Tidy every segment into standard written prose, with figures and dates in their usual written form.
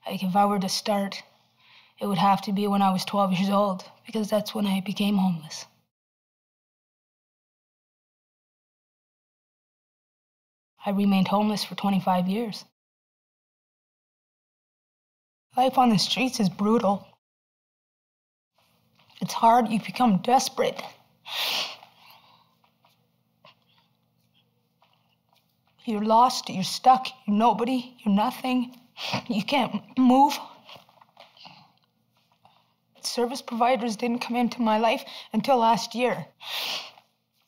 Like, if I were to start, it would have to be when I was 12 years old, because that's when I became homeless. I remained homeless for 25 years. Life on the streets is brutal. It's hard, you become desperate. You're lost, you're stuck, you're nobody, you're nothing. You can't move. Service providers didn't come into my life until last year.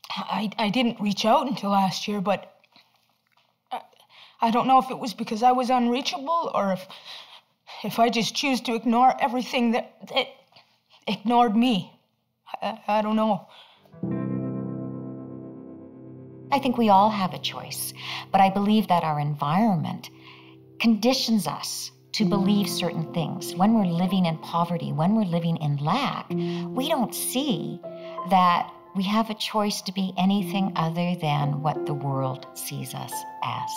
I didn't reach out until last year, but I don't know if it was because I was unreachable or if I just choose to ignore everything that ignored me. I don't know. I think we all have a choice, but I believe that our environment conditions us to believe certain things. When we're living in poverty, when we're living in lack, we don't see that we have a choice to be anything other than what the world sees us as.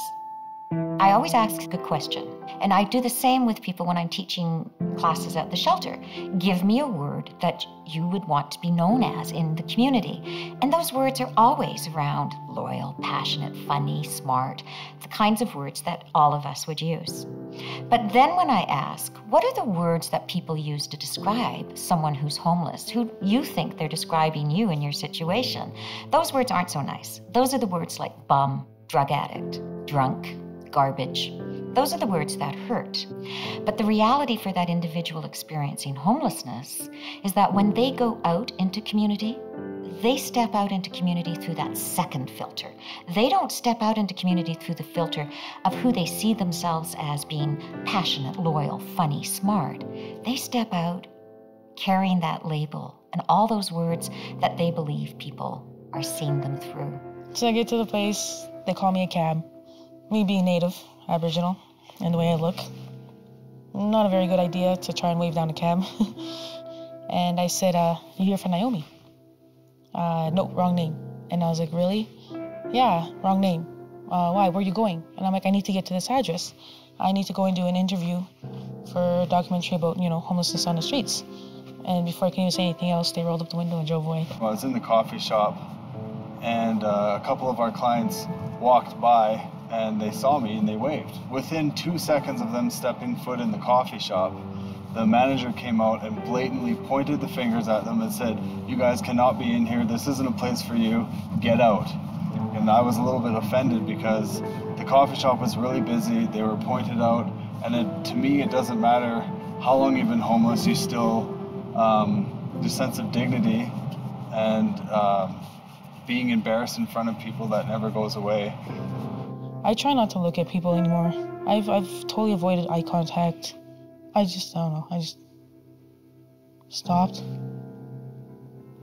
I always ask a question, and I do the same with people when I'm teaching classes at the shelter. Give me a word that you would want to be known as in the community. And those words are always around loyal, passionate, funny, smart, the kinds of words that all of us would use. But then when I ask, what are the words that people use to describe someone who's homeless, who you think they're describing you in your situation, those words aren't so nice. Those are the words like bum, drug addict, drunk, garbage. Those are the words that hurt. But the reality for that individual experiencing homelessness is that when they go out into community, they step out into community through that second filter. They don't step out into community through the filter of who they see themselves as being passionate, loyal, funny, smart. They step out carrying that label and all those words that they believe people are seeing them through. So I get to the place, they call me a cab. Me being Native, Aboriginal, and the way I look, not a very good idea to try and wave down a cab. And I said, you here for Naomi? No, wrong name. And I was like, really? Yeah, wrong name. Why, where are you going? And I'm like, I need to get to this address. I need to go and do an interview for a documentary about, homelessness on the streets. And before I can even say anything else, they rolled up the window and drove away. Well, I was in the coffee shop, and a couple of our clients walked by, and they saw me and they waved. Within 2 seconds of them stepping foot in the coffee shop, the manager came out and blatantly pointed the fingers at them and said, you guys cannot be in here, this isn't a place for you, get out. And I was a little bit offended because the coffee shop was really busy, they were pointed out, and to me it doesn't matter how long you've been homeless, you still, the sense of dignity and being embarrassed in front of people, that never goes away. I try not to look at people anymore. I've totally avoided eye contact. I don't know, I just stopped.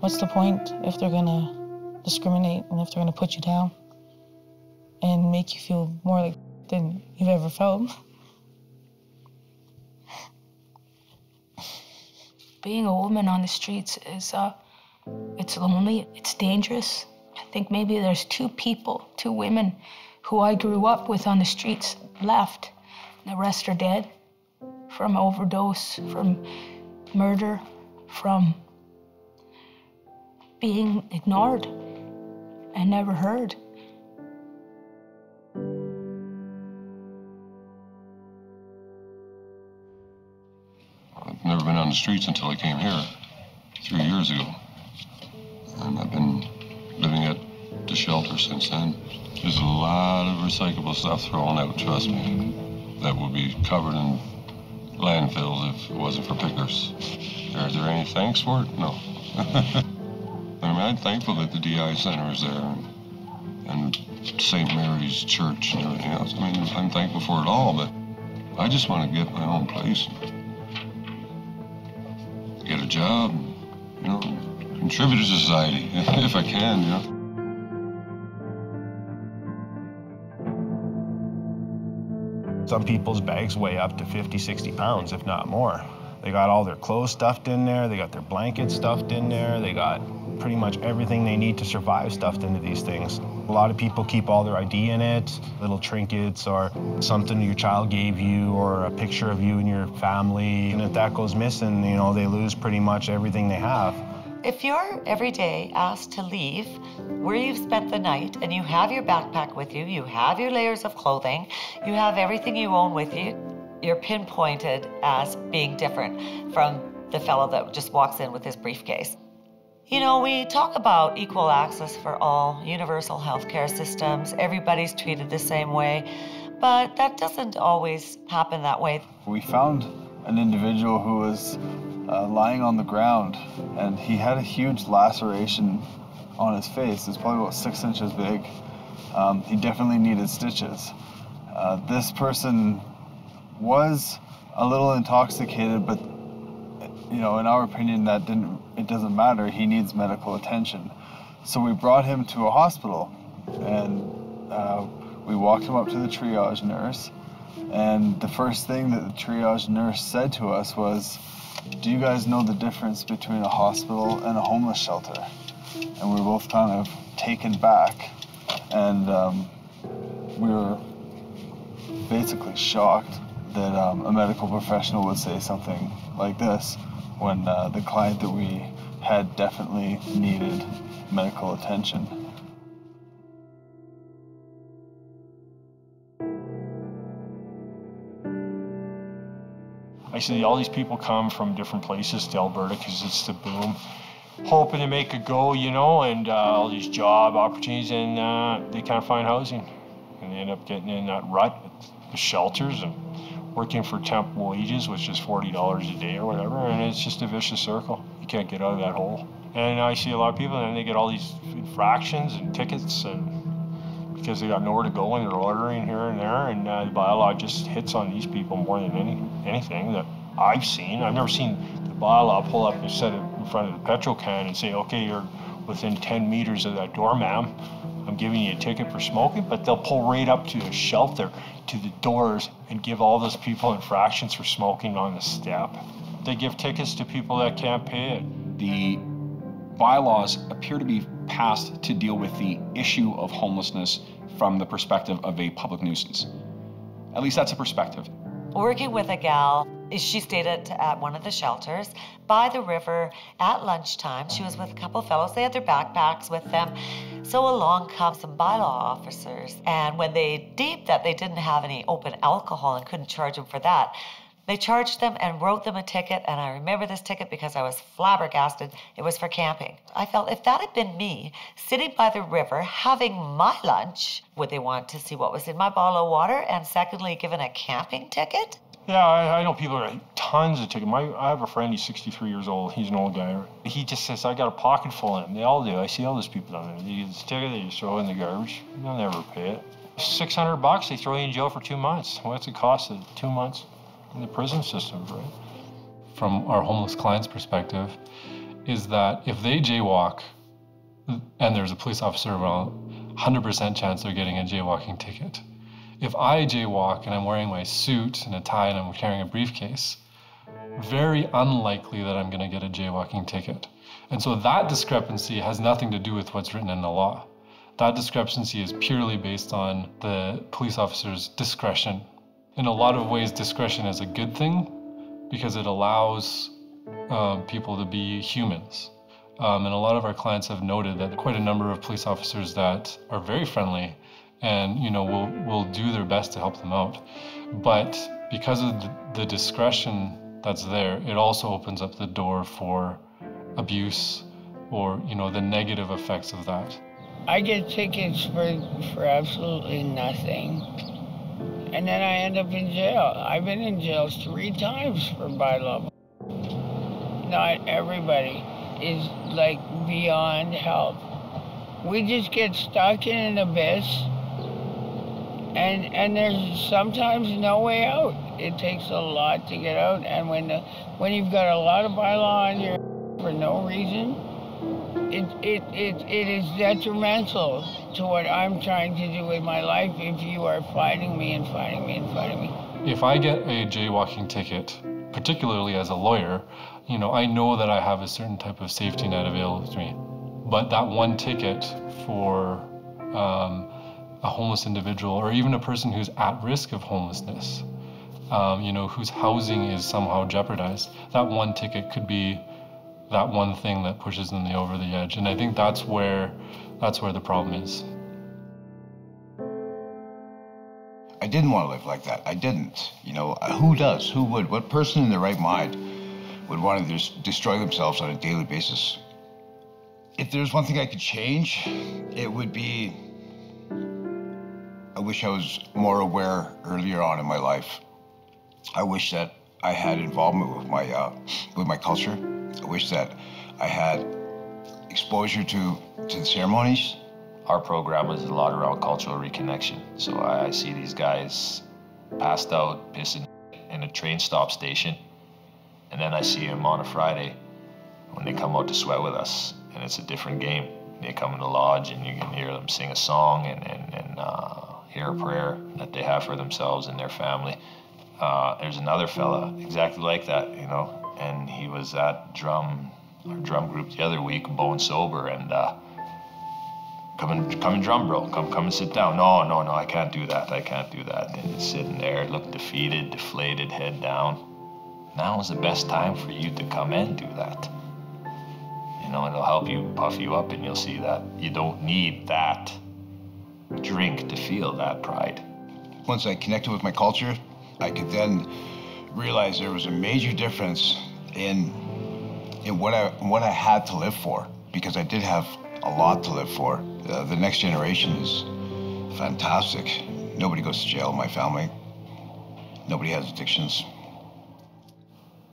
What's the point if they're gonna discriminate and if they're gonna put you down and make you feel more like than you've ever felt? Being a woman on the streets is, it's lonely, it's dangerous. I think maybe there's two women who I grew up with on the streets left. The rest are dead from overdose, from murder, from being ignored and never heard. I've never been on the streets until I came here 3 years ago. And I've been living at the shelter since then. There's a lot of recyclable stuff thrown out, trust me, that would be covered in landfills if it wasn't for pickers. Is there any thanks for it? No. I'm thankful that the DI Center is there and St. Mary's Church and everything else. I'm thankful for it all, but I just want to get my own place. Get a job, contribute to society if I can, Some people's bags weigh up to 50, 60 pounds, if not more. They got all their clothes stuffed in there, they got their blankets stuffed in there, they got pretty much everything they need to survive stuffed into these things. A lot of people keep all their ID in it, little trinkets or something your child gave you or a picture of you and your family. And if that goes missing, you know, they lose pretty much everything they have. If you're every day asked to leave where you've spent the night and you have your backpack with you, you have your layers of clothing, you have everything you own with you, you're pinpointed as being different from the fellow that just walks in with his briefcase. You know, we talk about equal access for all, universal healthcare systems, everybody's treated the same way, but that doesn't always happen that way. We found an individual who was lying on the ground, and he had a huge laceration on his face. It's probably about 6 inches big. He definitely needed stitches. This person was a little intoxicated, but you know, in our opinion, it doesn't matter. He needs medical attention. So we brought him to a hospital, and we walked him up to the triage nurse. And the first thing that the triage nurse said to us was, "Do you guys know the difference between a hospital and a homeless shelter?" And we were both kind of taken back, and we were basically shocked that a medical professional would say something like this when the client that we had definitely needed medical attention. I see all these people come from different places to Alberta because it's the boom, hoping to make a go, you know, and all these job opportunities, and they can't find housing. And they end up getting in that rut at the shelters and working for temp wages, which is $40 a day or whatever, and it's just a vicious circle. You can't get out of that hole. And I see a lot of people, and they get all these infractions and tickets, and because they got nowhere to go and they're ordering here and there, and the bylaw just hits on these people more than anything that I've seen. I've never seen the bylaw pull up and set it in front of the petrol can and say, "Okay, you're within 10 meters of that door, ma'am. I'm giving you a ticket for smoking," but they'll pull right up to a shelter, to the doors, and give all those people infractions for smoking on the step. They give tickets to people that can't pay it. The bylaws appear to be passed to deal with the issue of homelessness from the perspective of a public nuisance. At least that's a perspective. Working with a gal, she stayed at one of the shelters by the river at lunchtime. She was with a couple of fellows. They had their backpacks with them. So along come some bylaw officers. And when they deemed that they didn't have any open alcohol and couldn't charge them for that, they charged them and wrote them a ticket. And I remember this ticket because I was flabbergasted. It was for camping. I felt if that had been me sitting by the river having my lunch, would they want to see what was in my bottle of water? And secondly, given a camping ticket? Yeah, I know people are tons of tickets. I have a friend, he's 63 years old. He's an old guy. He just says, "I got a pocket full of them." They all do. I see all these people down there. They get this ticket, they just throw it in the garbage. They'll never pay it. $600, they throw you in jail for 2 months. What's the cost of 2 months in the prison system, right? From our homeless client's perspective, is that if they jaywalk and there's a police officer around, 100% chance they're getting a jaywalking ticket. If I jaywalk and I'm wearing my suit and a tie and I'm carrying a briefcase, very unlikely that I'm going to get a jaywalking ticket. And so that discrepancy has nothing to do with what's written in the law. That discrepancy is purely based on the police officer's discretion. In a lot of ways, discretion is a good thing because it allows people to be humans. And a lot of our clients have noted that quite a number of police officers that are very friendly and will do their best to help them out. But because of the discretion that's there, it also opens up the door for abuse or the negative effects of that. I get tickets for absolutely nothing, and then I end up in jail. I've been in jail 3 times for bylaw. Not everybody is like beyond help. We just get stuck in an abyss. And there's sometimes no way out. It takes a lot to get out, and when you've got a lot of bylaw on you for no reason, it is detrimental to what I'm trying to do with my life if you are fighting me and fighting me and fighting me. If I get a jaywalking ticket, particularly as a lawyer, I know that I have a certain type of safety net available to me. But that one ticket for a homeless individual, or even a person who's at risk of homelessness, whose housing is somehow jeopardized, that one ticket could be that one thing that pushes them over the edge. And I think that's where the problem is. I didn't want to live like that. I didn't. Who does? Who would? What person in their right mind would want to just destroy themselves on a daily basis? If there's one thing I could change, it would be, I wish I was more aware earlier on in my life. I wish that I had involvement with my culture. I wish that I had exposure to the ceremonies. Our program is a lot around cultural reconnection. So I see these guys passed out, pissing in a train stop station. And then I see them on a Friday when they come out to sweat with us. And it's a different game. They come in the lodge and you can hear them sing a song and hear a prayer that they have for themselves and their family. There's another fella exactly like that, and he was at our drum group the other week, bone sober, and come and drum, bro. Come and sit down. No, I can't do that. And he's sitting there, looked defeated, deflated, head down. Now is the best time for you to come and do that. It'll help you, puff you up, and you'll see that you don't need that drink to feel that pride. Once I connected with my culture, I could then realize there was a major difference in what I had to live for, because I did have a lot to live for. The next generation is fantastic. Nobody goes to jail in my family. Nobody has addictions.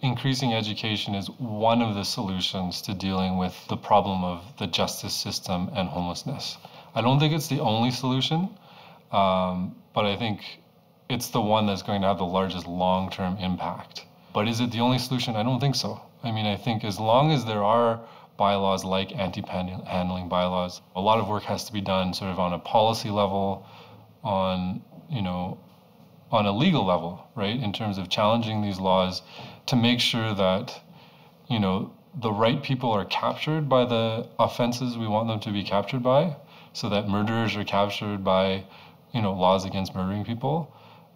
Increasing education is one of the solutions to dealing with the problem of the justice system and homelessness. I don't think it's the only solution, but I think it's the one that's going to have the largest long-term impact. But is it the only solution? I don't think so. I think as long as there are bylaws like anti-panhandling bylaws, a lot of work has to be done sort of on a policy level, on a legal level, right? In terms of challenging these laws to make sure that, the right people are captured by the offenses we want them to be captured by, so that murderers are captured by, laws against murdering people,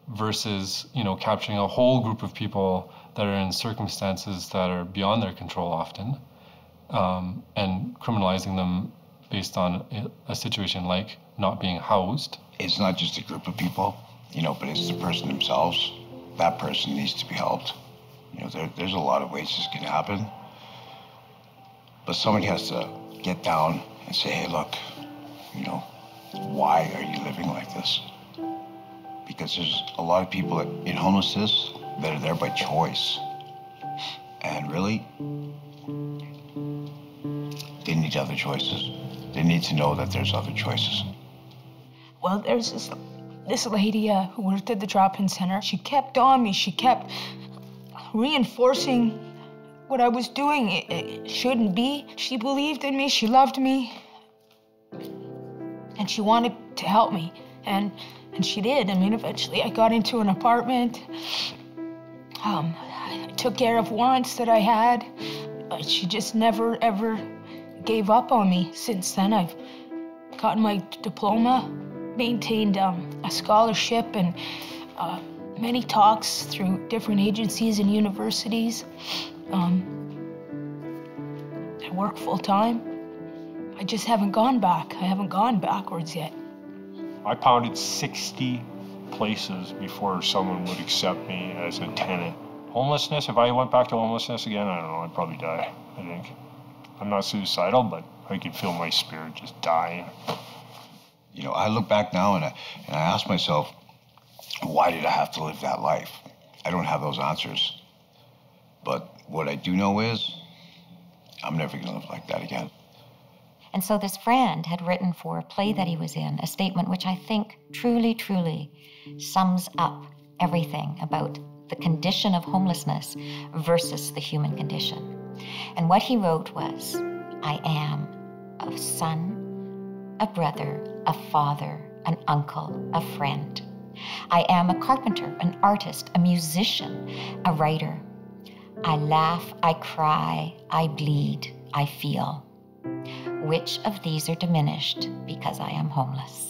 versus, capturing a whole group of people that are in circumstances that are beyond their control often, and criminalizing them based on a situation like not being housed. It's not just a group of people, but it's the person themselves. That person needs to be helped. There's a lot of ways this can happen. But somebody has to get down and say, hey, look, why are you living like this? Because there's a lot of people in homelessness that are there by choice. And really, they need other choices. They need to know that there's other choices. Well, there's this lady who worked at the drop-in center. She kept on me. She kept reinforcing what I was doing. It shouldn't be. She believed in me. She loved me. And she wanted to help me. And she did. Eventually I got into an apartment. I took care of warrants that I had. She just never, ever gave up on me. Since then, I've gotten my diploma, maintained a scholarship, and many talks through different agencies and universities. I work full-time. I just haven't gone back. I haven't gone backwards yet. I pounded 60 places before someone would accept me as a tenant. Homelessness, if I went back to homelessness again, I don't know, I'd probably die, I think. I'm not suicidal, but I can feel my spirit just dying. I look back now and I ask myself, why did I have to live that life? I don't have those answers. But what I do know is, I'm never gonna live like that again. And so this friend had written for a play that he was in a statement which I think truly, truly sums up everything about the condition of homelessness versus the human condition. And what he wrote was, I am a son, a brother, a father, an uncle, a friend. I am a carpenter, an artist, a musician, a writer. I laugh, I cry, I bleed, I feel. Which of these are diminished because I am homeless?